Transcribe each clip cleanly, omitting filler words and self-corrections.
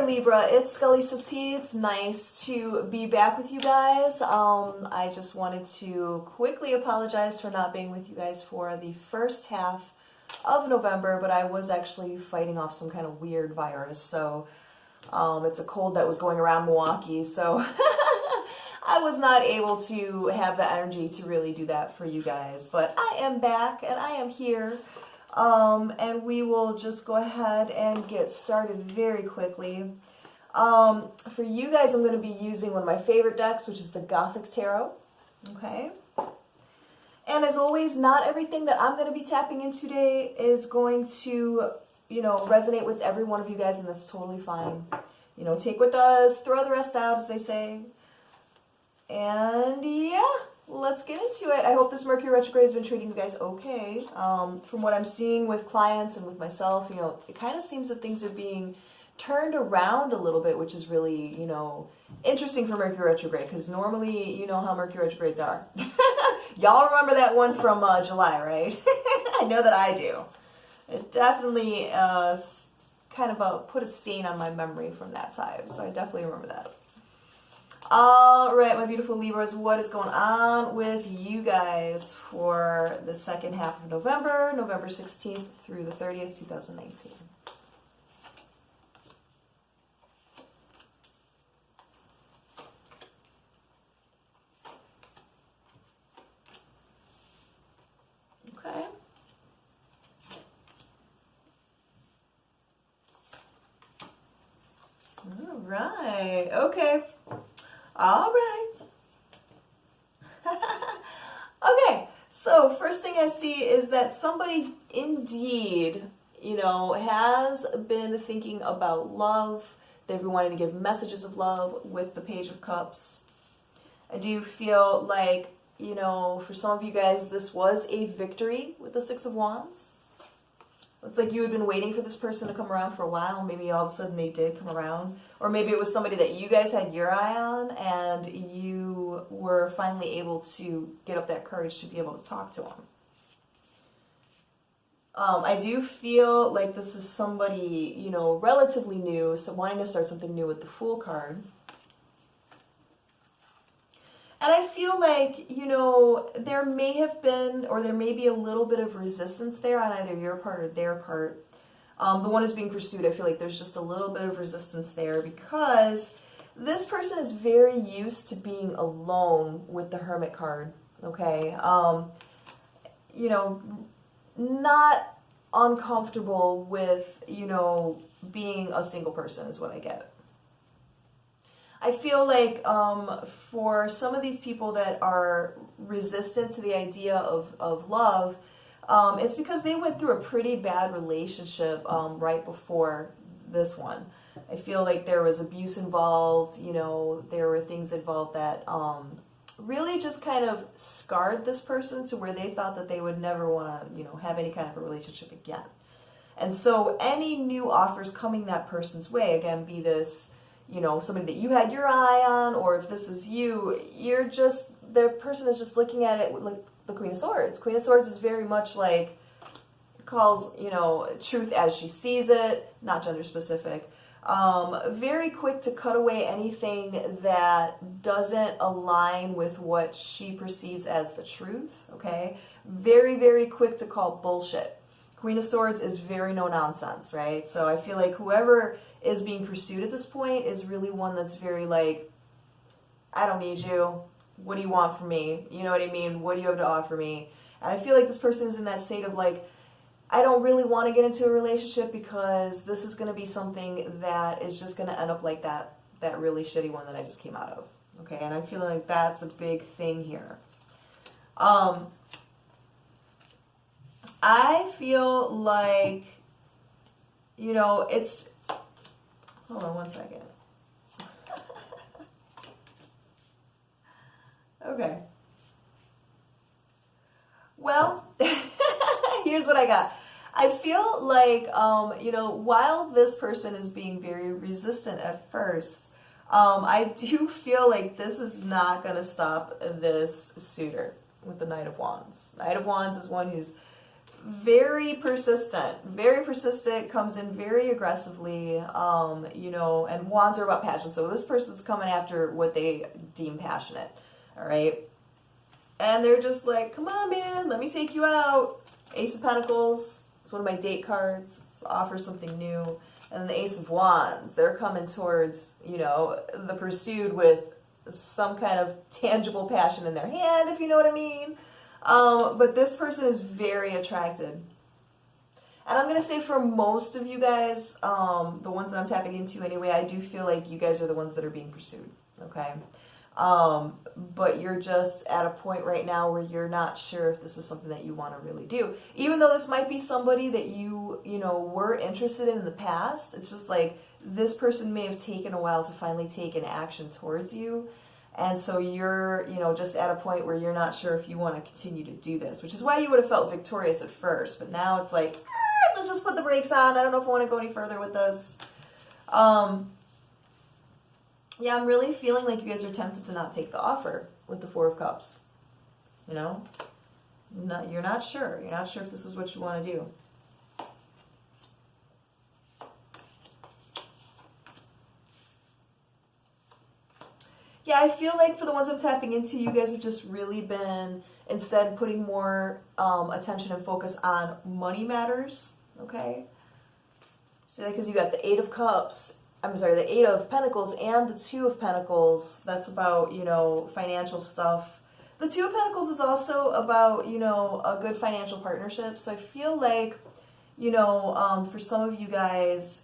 there, Libra. It's Scully Sati. It's nice to be back with you guys. I just wanted to quickly apologize for not being with you guys for the first half of November, but I was actually fighting off some kind of weird virus. So it's a cold that was going around Milwaukee. So I was not able to have the energy to really do that for you guys. But I am back and I am here. And we will just go ahead and get started very quickly. For you guys, I'm going to be using one of my favorite decks, which is the Gothic Tarot. Okay. And as always, not everything that I'm going to be tapping into today is going to, resonate with every one of you guys, and that's totally fine. Take what does, throw the rest out, as they say. And yeah. Let's get into it. I hope this Mercury retrograde has been treating you guys okay. From what I'm seeing with clients and with myself, it kind of seems that things are being turned around a little bit, which is really, interesting for Mercury retrograde, because normally you know how Mercury retrogrades are. Y'all remember that one from July, right? I know that I do. It definitely kind of put a stain on my memory from that side, so I definitely remember that. All right, my beautiful Libras, what is going on with you guys for the second half of November, November 16th through the 30th, 2019? Okay. All right. Okay. All right. Okay, so first thing I see is that somebody indeed, has been thinking about love. They've been wanting to give messages of love with the Page of Cups. I do feel like, for some of you guys, this was a victory with the Six of Wands. It's like you had been waiting for this person to come around for a while. Maybe all of a sudden they did come around. Or maybe it was somebody that you guys had your eye on and you were finally able to get up that courage to be able to talk to them. I do feel like this is somebody, relatively new, so wanting to start something new with the Fool card. And I feel like, there may have been, or there may be a little bit of resistance there on either your part or their part. The one who's being pursued, I feel like there's just a little bit of resistance there because this person is very used to being alone with the Hermit card, okay? Not uncomfortable with, being a single person is what I get. I feel like for some of these people that are resistant to the idea of love, it's because they went through a pretty bad relationship right before this one. I feel like there was abuse involved, there were things involved that really just kind of scarred this person to where they thought that they would never want to, have any kind of a relationship again. And so any new offers coming that person's way, again, be this somebody that you had your eye on, or if this is you, the person is just looking at it like the Queen of Swords. Queen of Swords is very much like, calls, truth as she sees it, not gender specific. Very quick to cut away anything that doesn't align with what she perceives as the truth, okay? Very, very quick to call bullshit. Queen of Swords is very no nonsense, right? So I feel like whoever is being pursued at this point is really one that's very like, I don't need you. What do you want from me? You know what I mean? What do you have to offer me? And I feel like this person is in that state of like, I don't really want to get into a relationship because this is going to be something that is just going to end up like that really shitty one that I just came out of. Okay, and I'm feeling like that's a big thing here. I feel like, it's... Hold on one second. Okay. Well, here's what I got. I feel like, while this person is being very resistant at first, I do feel like this is not going to stop this suitor with the Knight of Wands. Knight of Wands is one who's very persistent, comes in very aggressively, you know, and wands are about passion. So this person's coming after what they deem passionate, all right? And they're just like, come on, man, let me take you out. Ace of Pentacles, it's one of my date cards. It's offer something new. And the Ace of Wands, they're coming towards, you know, the pursued with some kind of tangible passion in their hand, if you know what I mean. But this person is very attracted. And I'm going to say for most of you guys, the ones that I'm tapping into anyway, I do feel like you guys are the ones that are being pursued, okay? But you're just at a point right now where you're not sure if this is something that you want to really do. Even though this might be somebody that you know, were interested in the past, it's just like this person may have taken a while to finally take an action towards you. And so you're, you know, just at a point where you're not sure if you want to continue to do this, which is why you would have felt victorious at first. But now it's like, let's just put the brakes on. I don't know if I want to go any further with this. Yeah, I'm really feeling like you guys are tempted to not take the offer with the Four of Cups. You know? You're not sure. You're not sure if this is what you want to do. Yeah, I feel like for the ones I'm tapping into, you guys have just really been instead putting more attention and focus on money matters, okay? So because you got the Eight of Cups, I'm sorry, the Eight of Pentacles and the Two of Pentacles. That's about, you know, financial stuff. The Two of Pentacles is also about, you know, a good financial partnership. So I feel like, you know, for some of you guys,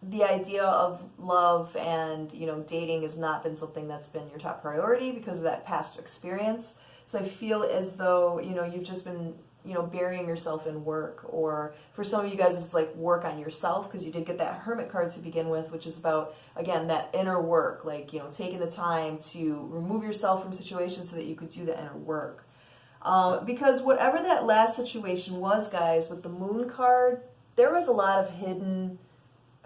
the idea of love and, you know, dating has not been something that's been your top priority because of that past experience. So I feel as though, you know, you've just been, you know, burying yourself in work. Or for some of you guys, it's like work on yourself, because you did get that Hermit card to begin with, which is about, again, that inner work, like, you know, taking the time to remove yourself from situations so that you could do the inner work. Because whatever that last situation was, guys, with the Moon card, there was a lot of hidden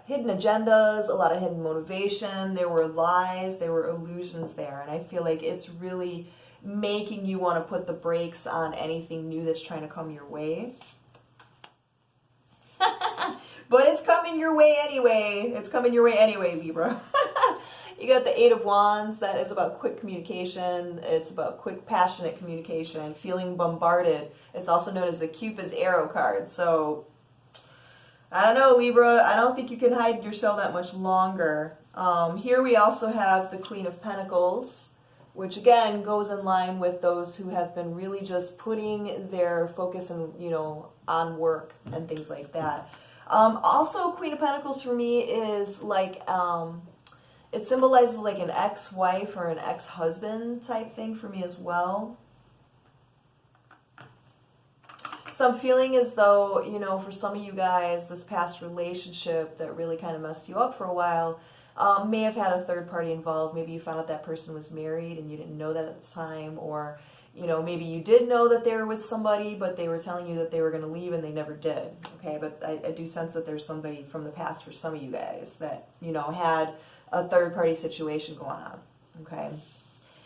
agendas, a lot of hidden motivation. There were lies, there were illusions there. And I feel like it's really making you want to put the brakes on anything new that's trying to come your way. But it's coming your way anyway. It's coming your way anyway, Libra. You got the Eight of Wands. That is about quick communication. It's about quick, passionate communication, feeling bombarded. It's also known as the Cupid's arrow card. So I don't know, Libra. I don't think you can hide your shell that much longer. Here we also have the Queen of Pentacles, which again goes in line with those who have been really just putting their focus and, you know, on work and things like that. Also, Queen of Pentacles for me is like, it symbolizes like an ex-wife or an ex-husband type thing for me as well. So I'm feeling as though, you know, for some of you guys, this past relationship that really kind of messed you up for a while may have had a third party involved. Maybe you found out that person was married and you didn't know that at the time. Or, you know, maybe you did know that they were with somebody, but they were telling you that they were going to leave and they never did. Okay, but I do sense that there's somebody from the past for some of you guys that, you know, had a third party situation going on. Okay.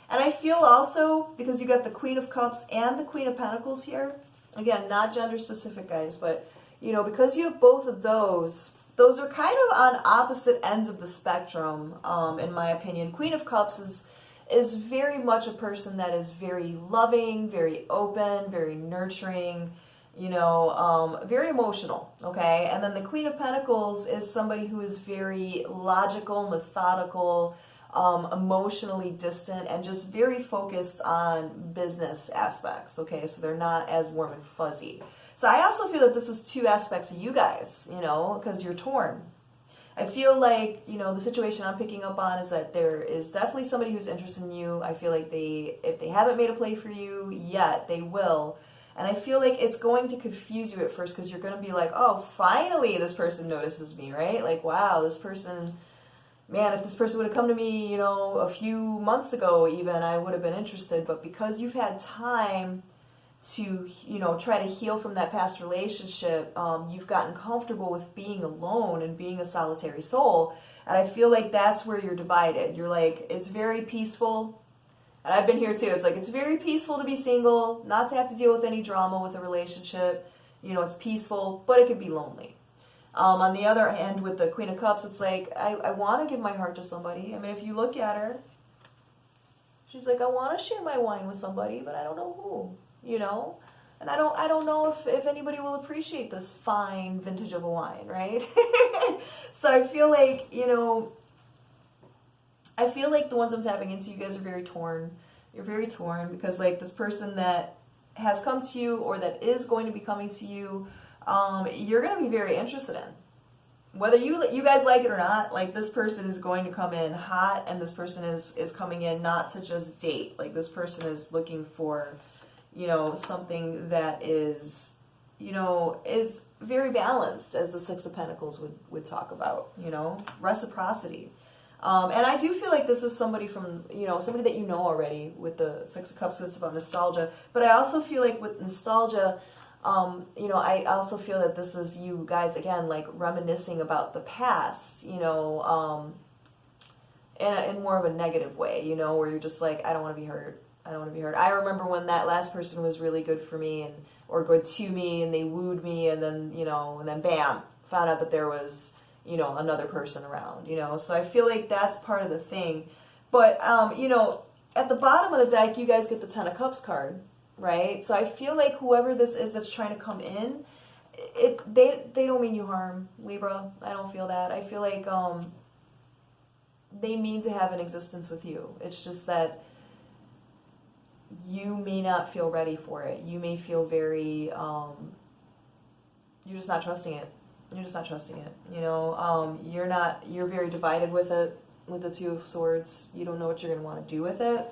And I feel also, because you got the Queen of Cups and the Queen of Pentacles here, again, not gender specific, guys, but, you know, because you have both of those are kind of on opposite ends of the spectrum, in my opinion. Queen of Cups is very much a person that is very loving, very open, very nurturing, you know, very emotional, okay? And then the Queen of Pentacles is somebody who is very logical, methodical, emotionally distant, and just very focused on business aspects, okay? So they're not as warm and fuzzy. So I also feel that this is two aspects of you guys, you know, because you're torn. I feel like, you know, the situation I'm picking up on is that there is definitely somebody who's interested in you. I feel like if they haven't made a play for you yet, they will. And I feel like it's going to confuse you at first, because you're going to be like, oh, finally this person notices me, right? Like, wow, this person, man, if this person would have come to me, you know, a few months ago even, I would have been interested. But because you've had time to, you know, try to heal from that past relationship, you've gotten comfortable with being alone and being a solitary soul. And I feel like that's where you're divided. You're like, it's very peaceful. And I've been here too. It's like, it's very peaceful to be single, not to have to deal with any drama with a relationship. You know, it's peaceful, but it could be lonely. On the other hand, with the Queen of Cups, it's like, I want to give my heart to somebody. I mean, if you look at her, she's like, I want to share my wine with somebody, but I don't know who, you know? And I don't know if anybody will appreciate this fine vintage of a wine, right? So I feel like, you know, I feel like the ones I'm tapping into, you guys are very torn. You're very torn because, like, this person that has come to you or that is going to be coming to you, you're going to be very interested in. Whether you guys like it or not, like, this person is going to come in hot, and this person is coming in not to just date. Like, this person is looking for, you know, something that is, you know, is very balanced, as the Six of Pentacles would talk about, you know, reciprocity. And I do feel like this is somebody from, you know, somebody that you know already with the Six of Cups. So it's about nostalgia. But I also feel like with nostalgia, you know, I also feel that this is you guys, again, like reminiscing about the past, you know, in more of a negative way, you know, where you're just like, I don't want to be hurt. I don't want to be hurt. I remember when that last person was really good for me or good to me, and they wooed me, and then, you know, and then bam, found out that there was, you know, another person around, you know. So I feel like that's part of the thing. But, you know, at the bottom of the deck, you guys get the Ten of Cups card, right? So I feel like whoever this is that's trying to come in, they don't mean you harm, Libra. I don't feel that. I feel like they mean to have an existence with you. It's just that you may not feel ready for it. You may feel very, you're just not trusting it. You're just not trusting it. You know, you're very divided with it, with the Two of Swords. You don't know what you're going to want to do with it.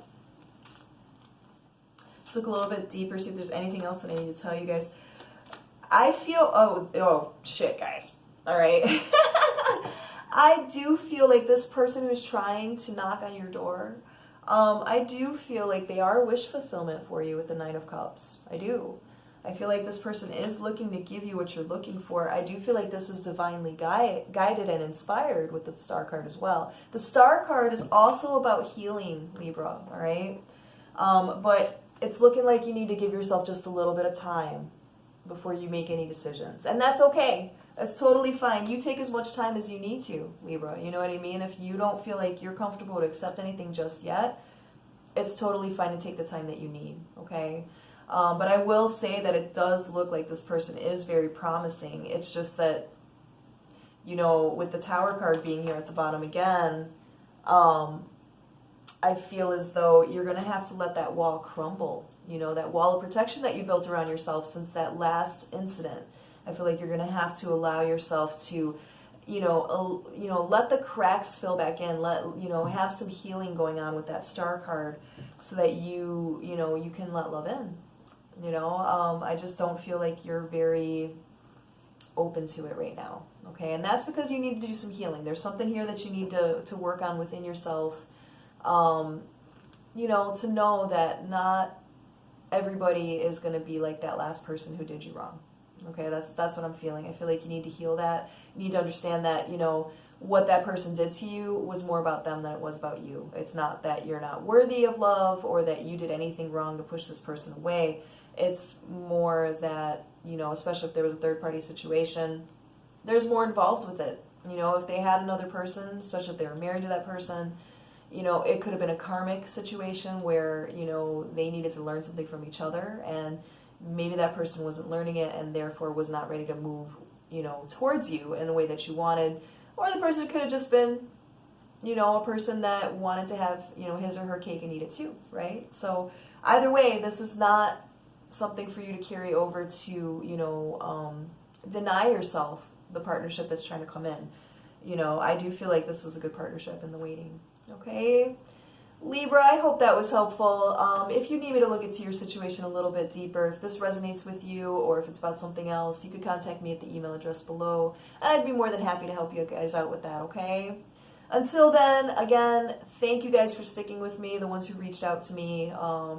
Let's look a little bit deeper, see if there's anything else that I need to tell you guys. I feel, oh shit, guys. All right. I do feel like this person who's trying to knock on your door, I do feel like they are wish fulfillment for you with the Nine of Cups. I do. I feel like this person is looking to give you what you're looking for. I do feel like this is divinely guided and inspired with the Star card as well. The Star card is also about healing, Libra, all right? But it's looking like you need to give yourself just a little bit of time before you make any decisions. And that's okay. That's totally fine. You take as much time as you need to, Libra. You know what I mean? If you don't feel like you're comfortable to accept anything just yet, it's totally fine to take the time that you need, okay? But I will say that it does look like this person is very promising. It's just that, you know, with the Tower card being here at the bottom again, I feel as though you're going to have to let that wall crumble. You know, that wall of protection that you built around yourself since that last incident. I feel like you're going to have to allow yourself to, let the cracks fill back in. Have some healing going on with that Star card so that you can let love in. You know, I just don't feel like you're very open to it right now. Okay, and that's because you need to do some healing. There's something here that you need to work on within yourself. To know that not everybody is going to be like that last person who did you wrong. Okay, that's what I'm feeling. I feel like you need to heal that. You need to understand that, what that person did to you was more about them than it was about you. It's not that you're not worthy of love or that you did anything wrong to push this person away. It's more that, especially if there was a third-party situation, there's more involved with it. If they had another person, especially if they were married to that person, it could have been a karmic situation where, they needed to learn something from each other, and maybe that person wasn't learning it and therefore was not ready to move, towards you in the way that you wanted. Or the person could have just been, a person that wanted to have, his or her cake and eat it too, right? So either way, this is not something for you to carry over to, deny yourself the partnership that's trying to come in. I do feel like this is a good partnership in the waiting. Okay, Libra, I hope that was helpful. If you need me to look into your situation a little bit deeper, if this resonates with you or if it's about something else, you could contact me at the email address below, and I'd be more than happy to help you guys out with that, okay? Until then, again, thank you guys for sticking with me, the ones who reached out to me,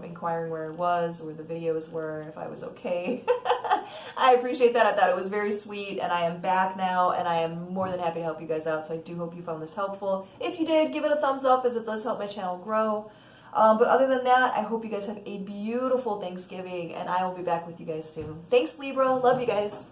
inquiring where I was, where the videos were, if I was okay. I appreciate that. I thought it was very sweet, and I am back now, and I am more than happy to help you guys out, so I do hope you found this helpful. If you did, give it a thumbs up, as it does help my channel grow. But other than that, I hope you guys have a beautiful Thanksgiving, and I will be back with you guys soon. Thanks, Libra. Love you guys.